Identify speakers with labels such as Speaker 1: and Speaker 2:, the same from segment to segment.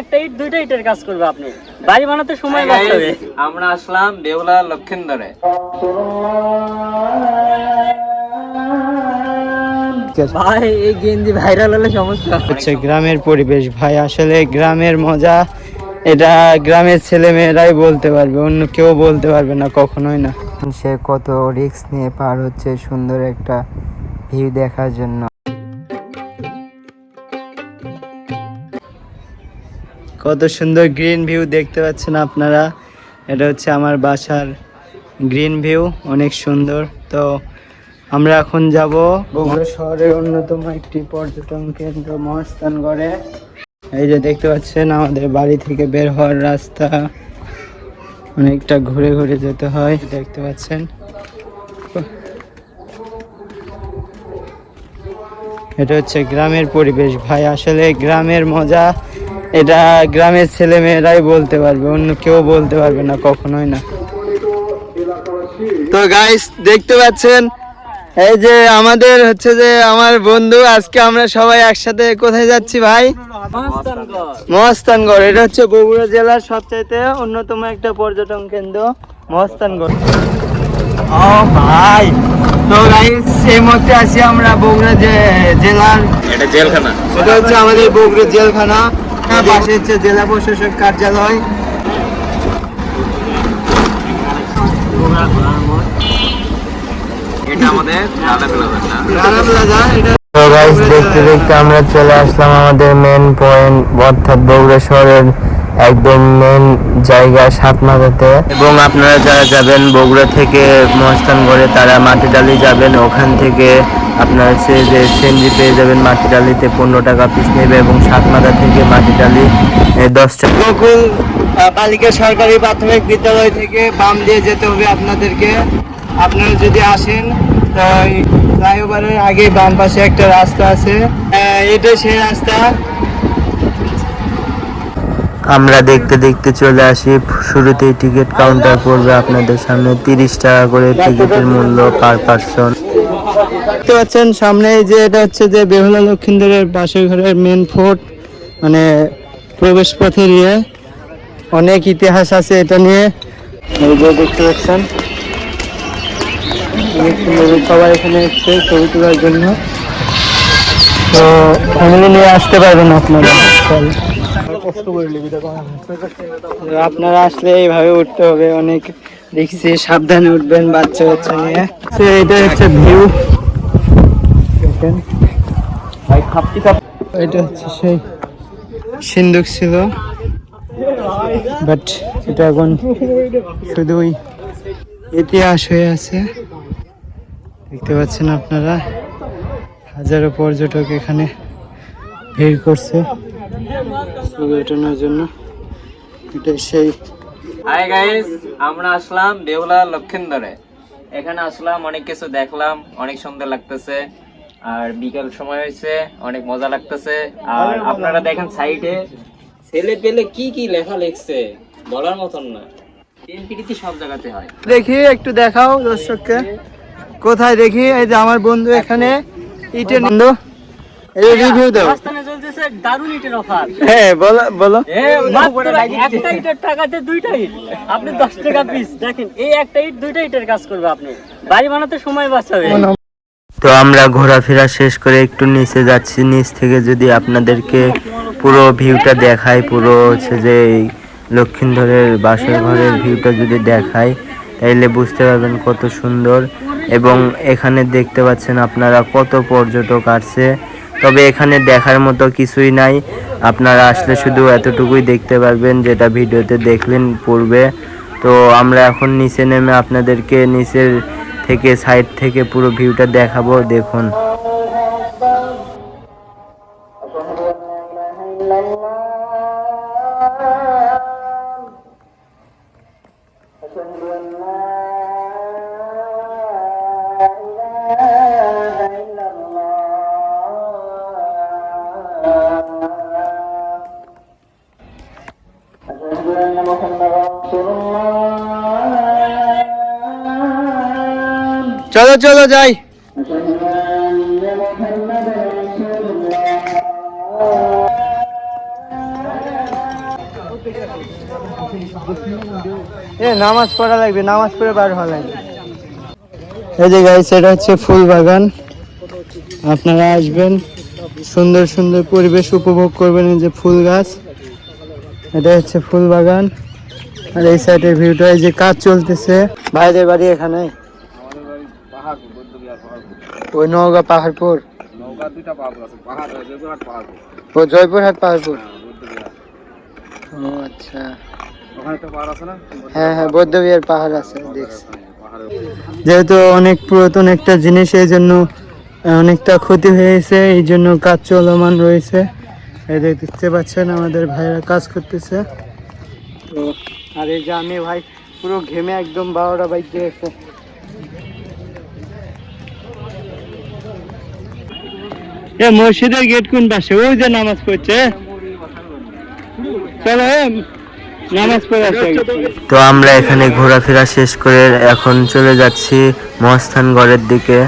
Speaker 1: একটা ইট দুইটা ইটের কাজ করবে আপনি, বাড়ি বানাতে সময় বাঁচাবে।
Speaker 2: আমরা আসলাম বেহুলা লক্ষিন্দরে।
Speaker 1: ভাই এই গেঞ্জি ভাইরাল হলে সমস্যা
Speaker 3: হচ্ছে গ্রামের পরিবেশ ভাই, আসলে গ্রামের মজা এটা গ্রামের ছেলে মেয়েরাই বলতে পারবে, অন্য কেউ বলতে পারবে না, কখনোই না। সে কত রিস্ক নিয়ে পার হচ্ছে সুন্দর একটা ভিউ দেখার জন্য। কত সুন্দর গ্রিন ভিউ দেখতে পাচ্ছেন আপনারা, এটা হচ্ছে আমার বাসার গ্রিন ভিউ, অনেক সুন্দর। তো আমরা এখন যাব বগুড়া শহরের অন্যতম একটি পর্যটন কেন্দ্র মহাস্থানগড়ে। এই যে দেখতে পাচ্ছেন আমাদের বাড়ি থেকে বের হওয়ার রাস্তা, অনেকটা ঘুরে ঘুরে যেতে হয়, দেখতে পাচ্ছেন। এটা হচ্ছে গ্রামের পরিবেশ ভাই, আসলে গ্রামের মজা এটা গ্রামের ছেলে মেয়েরাই বলতে পারবে, অন্য কেউ বলতে পারবে না, কখনোই না। তো গাইস দেখতে পাচ্ছেন এই যে আমাদের হচ্ছে যে আমার বন্ধু, আজকে আমরা সবাই একসাথে কোথায় যাচ্ছি ভাই? মহাস্থানগড়। এটা হচ্ছে বগুড়া জেলার সবচাইতে অন্যতম একটা পর্যটন কেন্দ্র মহাস্থানগড়। ও ভাই, তো গাইস এই মুহূর্তে আছি আমরা বগুড়া জেলার,
Speaker 2: এটা জেলখানা,
Speaker 3: এটা হচ্ছে আমাদের বগুড়া জেলখানা, পাশে হচ্ছে জেলা প্রশাসক কার্যালয়।
Speaker 2: এটা আমাদের
Speaker 3: রানা প্লাজা। তো গাইস দেখতে দেখতে আমরা চলে আসলাম আমাদের মেন পয়েন্ট, অর্থাৎ বগুড়া শহরের একদম মেন জায়গা সাতমাথাতে। এবং আপনারা যারা যাবেন বগুড়া থেকে মহাস্থানগড়ে তারা মাটিডালি যাবেন, ওখান থেকে আপনার যে সেনজি পেয়ে যাবেন, মাটিডালিতে 15 টাকা পিস নেবে, এবং সাতমাথা থেকে মাটিডালি 10 টাকা। গোকুল বালিকা সরকারি প্রাথমিক বিদ্যালয় থেকে বাম দিয়ে যেতে হবে আপনাদেরকে। আপনারা যদি আসেন তো ফ্লাইওভারের আগে বাম পাশে একটা রাস্তা আছে, এটা সেই রাস্তা। আমরা দেখতে দেখতে চলে আসি, শুরুতেই টিকিট কাউন্টার পড়বে আপনাদের সামনে 30 টাকা করে টিকিটের মূল্য পার পার্সন। দেখতে পাচ্ছেন সামনে যে এটা হচ্ছে যে বেহুলা লক্ষিন্দরের পাশের ঘরের মেন ফোর্ট, মানে প্রবেশ পথের অনেক ইতিহাস আছে এটা নিয়ে। এই যে দেখতে পাচ্ছেন অনেক সুন্দর, সবাই এখানে এসছে ছবি তোলার জন্য। তো ফ্যামিলি নিয়ে আসতে পারবেন আপনারা, আপনারা আসলে এইভাবে উঠতে হবে, অনেক দেখছি, সাবধানে উঠবেন বাচ্চা বাচ্চা নিয়ে। এটা হচ্ছে ভিউ, এটা হচ্ছে সেই সিন্ধুক ছিল, বাট এটা এখন শুধুই ইতিহাস হয়ে আছে। দেখতে পাচ্ছেন আপনারা হাজারো পর্যটক এখানে ভিড় করছে ছবি ওঠানোর জন্য। এটা সেই
Speaker 2: হাই গাইস, আমরা আসলাম বেহুলা লক্ষিন্দরে। এখানে আসলাম, অনেক কিছু দেখলাম, অনেক সুন্দর লাগতেছে, আর বিকেল সময় হয়েছে, অনেক মজা লাগতেছে। আর আপনারা দেখেন সাইডে ছেলে পেলে কি কি লেখা লিখছে, বলার মতন না। প্রীতি সব জায়গাতে হয়।
Speaker 3: দেখি একটু দেখাও দর্শককে, কোথায় দেখি? এই যে আমার বন্ধু এখানে ইটের বন্ধু, এই রিভিউ দাও।
Speaker 1: রাস্তায় চলতেছে দারুন ইটের অফার।
Speaker 3: হ্যাঁ বলো বলো।
Speaker 1: একটা ইটের টাকাতে দুইটা ইট, আপনি 10 টাকা পিস। দেখেন এই একটা ইট দুইটা ইটের কাজ করবে আপনি, বাড়ি বানাতে সময় বাঁচাবে।
Speaker 3: তো আমরা ঘোরাফেরা শেষ করে একটু নিচে যাচ্ছি, নিচ থেকে যদি আপনাদেরকে পুরো ভিউটা দেখাই, পুরো হচ্ছে যে লক্ষিন্দরের বাসর ঘরের ভিউটা যদি দেখাই তাইলে বুঝতে পারবেন কত সুন্দর। এবং এখানে দেখতে পাচ্ছেন আপনারা কত পর্যটক আসছে, তবে এখানে দেখার মতো কিছুই নাই, আপনারা আসলে শুধু এতটুকুই দেখতে পারবেন যেটা ভিডিওতে দেখলেন পূর্বে। তো আমরা এখন নিচে নেমে আপনাদেরকে নিচের থেকে সাইড থেকে পুরো ভিউটা দেখাবো, দেখুন। চলো চলো যাই। নামাজ পড়া লাগবে, নামাজ পড়ে বার হওয়া লাগবে। এই যে গাইস, এটা হচ্ছে ফুল বাগান। আপনারা আসবেন, সুন্দর সুন্দর পরিবেশ উপভোগ করবেন। এই যে ফুল গাছ, এটা হচ্ছে ফুল বাগান। আর এই সাইডের ভিউটা, এই যে কাজ চলতেছে। ভাইদের বাড়ি এখানে, ওই নওগাঁ পাহাড়পুর, ও জয়পুরহাট পাহাড়পুর। ও আচ্ছা, হ্যাঁ হ্যাঁ, বৌদ্ধবিহার পাহাড় আছে, দেখছি। যেহেতু অনেক পুরাতন একটা জিনিস, এই জন্য অনেকটা ক্ষতি হয়েছে, এই জন্য কাজ চলমান রয়েছে। এই যে দেখতে পাচ্ছেন আমাদের ভাইরা কাজ করতেছে। তো আর এই যে আমি ভাই পুরো ঘেমে একদম 12টা বাইক গেছে। মসজিদের গেট কোন পাশে? ওই যে নামাজ পড়ছে, চলো নামাজ পড়ে আসি। তো আমরা এখানে ঘোরাফেরা শেষ করে এখন চলে যাচ্ছি মহাস্থানগড়ের দিকে।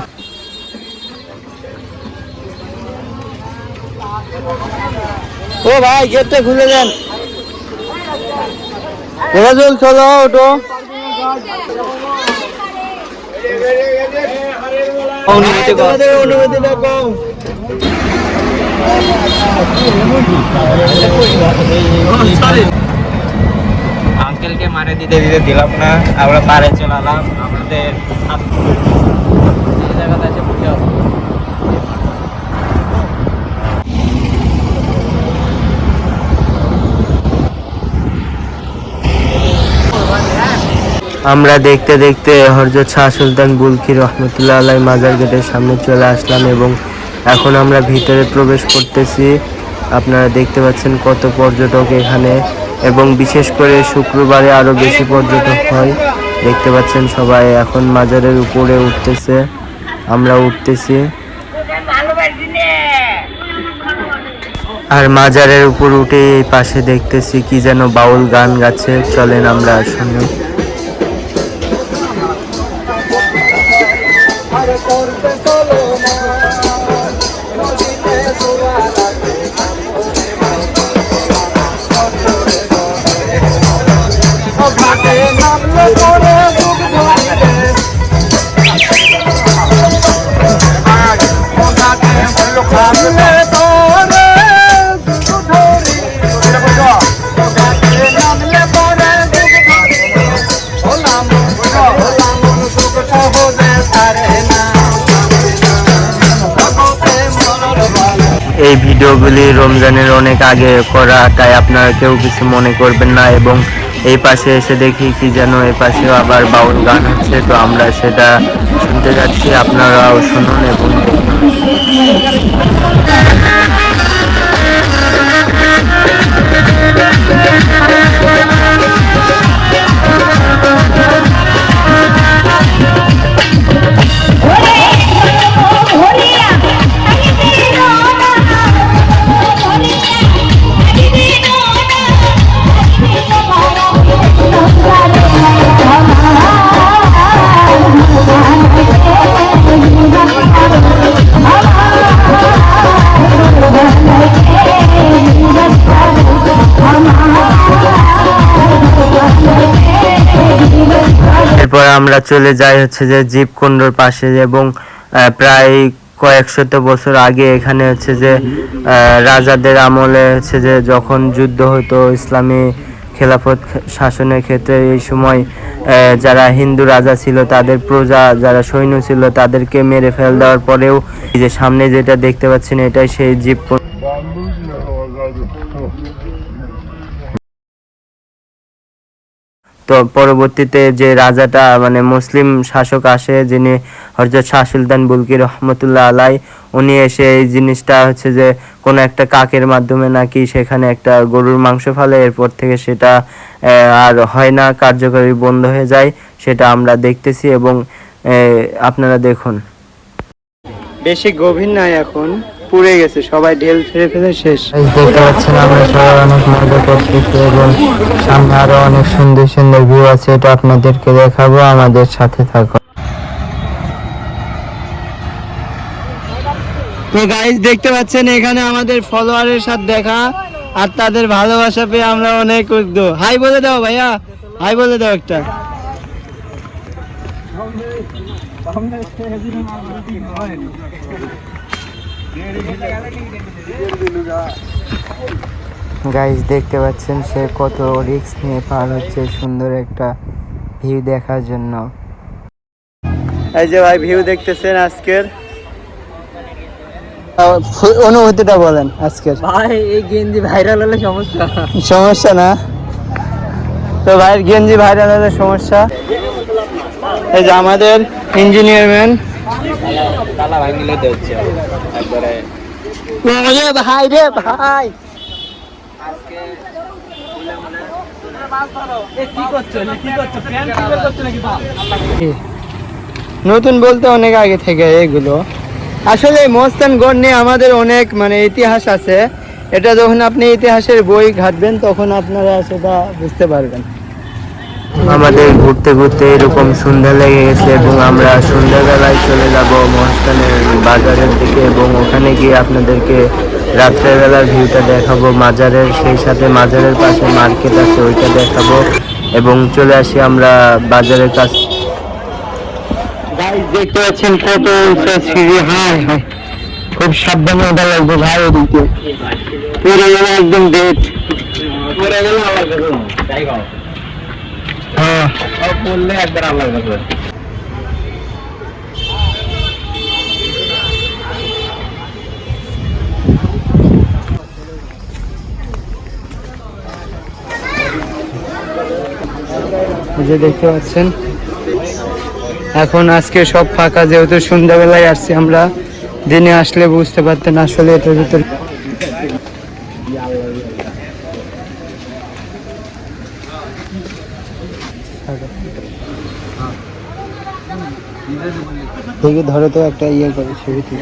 Speaker 3: ও ভাই, গেটটা খুলে দেন। রাজুল চলো, ওটো। অনুমতিটা কম।
Speaker 2: আঙ্কেলকে মারে দিতে দিতে দিলাম না, আমরা পারে চলালাম। আমাদের এই জায়গাতে এসে বসে আছি।
Speaker 3: আমরা দেখতে দেখতে হযরত শাহ সুলতান বুলকি রহমতুল্লাহ আলাই মাজার গেটের সামনে চলে আসলাম এবং এখন আমরা ভিতরে প্রবেশ করতেছি। আপনারা দেখতে পাচ্ছেন কত পর্যটক এখানে, এবং বিশেষ করে শুক্রবারে আরো বেশি পর্যটক হয়। দেখতে পাচ্ছেন সবাই এখন মাজারের উপরে উঠতেছে, আমরা উঠতেছি। আর মাজারের উপর উঠে এই পাশে দেখতেছি কি যেন বাউল গান গাচ্ছে। চলেন আমরা শুনি। এই ভিডিওগুলি রমজানের অনেক আগে করা, তাই আপনারা কেউ কিছু মনে করবেন না। এবং এই পাশে এসে দেখি কি যেন এই পাশেও আবার বাউল গান হচ্ছে, তো আমরা সেটা শুনতে যাচ্ছি। আপনারাও শুনুন এবং দেখুন। এরপর আমরা চলে যাই হচ্ছে যে জীবকুণ্ডর পাশে, এবং প্রায় কয়েক শত বছর আগে এখানে হচ্ছে যে রাজাদের আমলে হচ্ছে যে যখন যুদ্ধ হতো ইসলামী খেলাফত শাসনের ক্ষেত্রে, এই সময় যারা হিন্দু রাজা ছিল তাদের প্রজা যারা সৈন্য ছিল তাদেরকে মেরে ফেল দেওয়ার পরেও এই যে সামনে যেটা দেখতে পাচ্ছেন এটাই সেই জীবকুণ্ড। তো পরবর্তীতে যে রাজাটা মানে মুসলিম শাসক আসে, যিনি হযরত শাহ সুলতান বুলকি রহমতুল্লাহ আলাই, উনি এসে এই জিনিসটা হচ্ছে যে কোনো একটা কাকের মাধ্যমে নাকি সেখানে একটা গরুর মাংস ফেলে, এরপর থেকে সেটা আর হয় না, কার্যকরী বন্ধ হয়ে যায়। সেটা আমরা দেখতেছি এবং আপনারা দেখুন। বেশি গভীর নাই, এখন পুড়ে গেছে, সবাই ঢেল ফেলে ফেলে শেষ। দেখতে পাচ্ছেন আমরা সবাই অনেক মজা করতেছি এবং সামনে আরো অনেক সুন্দর সুন্দর ভিউ আছে, এটা আপনাদেরকে দেখাবো, আমাদের সাথে থাকো। তো গাইস দেখতে পাচ্ছেন এখানে আমাদের ফলোয়ারের সাথে দেখা, আর তাদের ভালোবাসা পেয়ে আমরা অনেক উদ্গ্ধ। হাই বলে দাও ভাইয়া, হাই বলে দাও একটা। গাইস দেখতে পাচ্ছেন সে কত রিস্ক নিয়ে পার হচ্ছে সুন্দর একটা ভিউ দেখার জন্য। এই যে ভাই ভিউ দেখতেছেন আজকের, অনুভূতিটা বলেন আজকের।
Speaker 1: ভাই এই গেঞ্জি ভাইরাল হলে সমস্যা।
Speaker 3: সমস্যা না তো ভাই, গেঞ্জি ভাইরাল হলে সমস্যা। এই যে আমাদের ইঞ্জিনিয়ার ম্যান
Speaker 2: তালা ভাঙিলে দিচ্ছে একবারে।
Speaker 3: ভাই রে ভাই, নতুন বলতে অনেক আগে থেকে এগুলো আসলে মস্তানগড় নিয়ে আমাদের অনেক মানে ইতিহাস আছে। এটা যখন আপনি ইতিহাসের বই ঘাটবেন তখন আপনারা সেটা বুঝতে পারবেন। আমাদের ঘুরতে ঘুরতে এরকম সন্ধ্যা লেগে গেছে এবং আমরা সন্ধ্যাবেলায় চলে যাব মহাস্থানের বাজারের দিকে এবং ওখানে গিয়ে আপনাদেরকে রাত্রেবেলার ভিউটা দেখাবো মাজারের, সেই সাথে মাজারের পাশে মার্কেট আছে ওইটা দেখাবো এবং চলে আসি আমরা বাজারের কাছে। দেখতে পাচ্ছেন কত উঁচা সিঁড়ি, হায় হায় খুব সাবধানে ওটা লাগবে ভাই, ওদিকে পড়ে গেলে একদম ডেট,
Speaker 2: পরে গেলে আবার দেখুন তাই গাও পড়লে একবার আবার দেখুন।
Speaker 3: যে দেখতে পাচ্ছেন এখন আজকে সব ফাঁকা, যেহেতু সন্ধ্যাবেলায় আসছি আমরা, দিনে আসলে বুঝতে পারতেন আসলে এটার ভিতরে দেখে ধরে তো একটা ইয়ে করে ছবিতে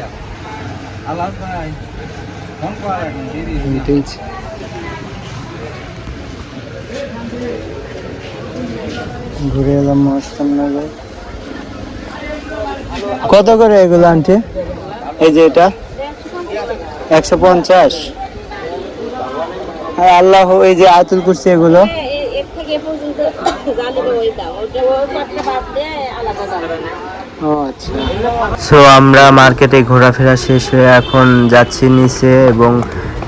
Speaker 3: ঘুরে এলাম মহাস্থান নগর। কত করে এগুলো আনছে? এই যে এটা 150। আর আল্লাহ, এই যে আয়াতুল কুরসি এগুলো সো আমরা মার্কেটে ঘোরাফেরা শেষ হয়ে এখন যাচ্ছি নিচে এবং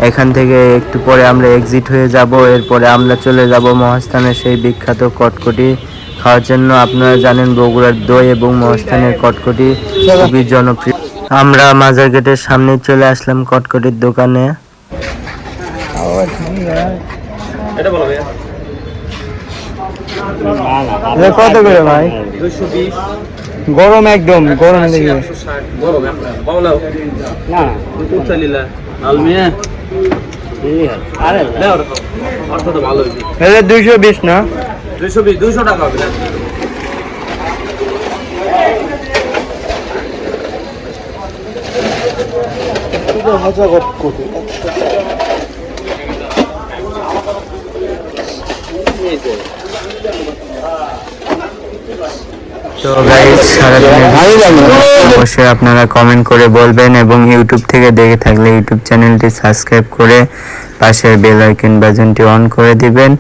Speaker 3: এখান থেকে একটু পরে আমরা এক্সিট হয়ে যাব। এরপরে আমরা চলে যাব মহাস্থানের সেই বিখ্যাত কটকটি খাওয়ার জন্য। আপনারা জানেন বগুড়ার দই এবং মহাস্থানের কটকটি খুবই জনপ্রিয়। আমরা মাজার গেটের সামনে চলে আসলাম কটকটির দোকানে। কত করে ভাই?
Speaker 2: 220।
Speaker 3: গরম একদম গরম লেগে
Speaker 2: গরম আপনার বাউলাও না কোথা লিলা আলমিয়া আরে দাও অর্থ তো ভালো হইছে।
Speaker 3: এটা 220 না?
Speaker 2: 220 200 টাকা হবে না।
Speaker 3: তো গাইস অবশ্যই আপনারা কমেন্ট করে বলবেন এবং ইউটিউব থেকে দেখে থাকলে ইউটিউব চ্যানেলটি সাবস্ক্রাইব করে পাশের বেল আইকন বাটনটি অন করে দিবেন।